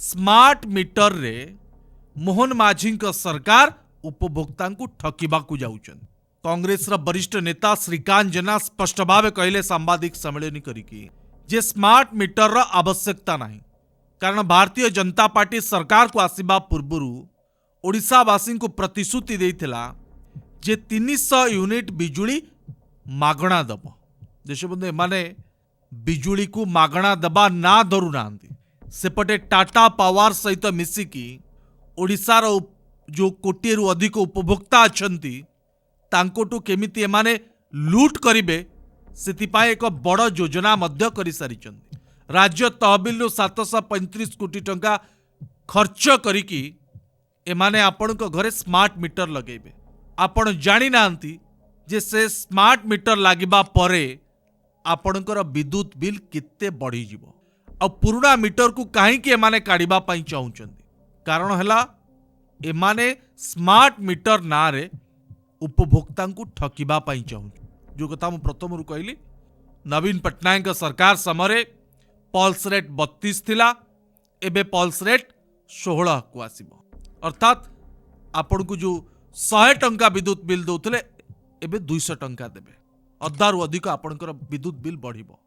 Smart meter रे मोहन माझी सरकार उपभोक्ता ठकिबा जाऊछन। कांग्रेस वरिष्ठ नेता श्रीकांत जेना स्पष्ट भाव कहले सांबादिक सम्मेलन करिकी जे स्मार्ट मीटर रो आवश्यकता नहीं, कारण भारतीय जनता पार्टी सरकार को आसीबा पूर्व ओडिशावासी को प्रतिश्रुति देथिला जे 300 यूनिट बिजुली मागणा दब। देशबंधु एमाने बिजुली को मागणा दबा ना धरू नांदी, सेपटे टाटा पावर सहित मिसिकी ओडिशार जो कोटी रु अधिक उपभोक्ता अछंती तांकोटू केमिति एमाने लूट करिवे सेतिपाई एक बड़ योजना मध्य करि सारिचंती। राज्य तहबिल 735 कोटी टंका खर्च करिकी एमाने आपणको घरे स्मार्ट मीटर लगेबे। आपण जानि नांती जे से स्मार्ट मीटर लागिबा परे आपणकर विद्युत बिल केते बढ़ी जिवो। आ पुराना मीटर को काहेकि एमाने काढिबा पई चाहुचंती, कारण हला एमाने स्मार्ट मीटर ना रे उपभोक्ता को ठकिबा पई चाहु। जो कथा मु प्रथम रु कहली, नवीन पट्टनायक सरकार समय पल्स रेट 32 थिला, एबे पल्स रेट 16 को आसीबो। अर्थात आपण को जो 100 टंका विद्युत बिल दौले एबे 200 टंका देबे, अधारु अधिक आपणकर विद्युत बिल बढ़िबो।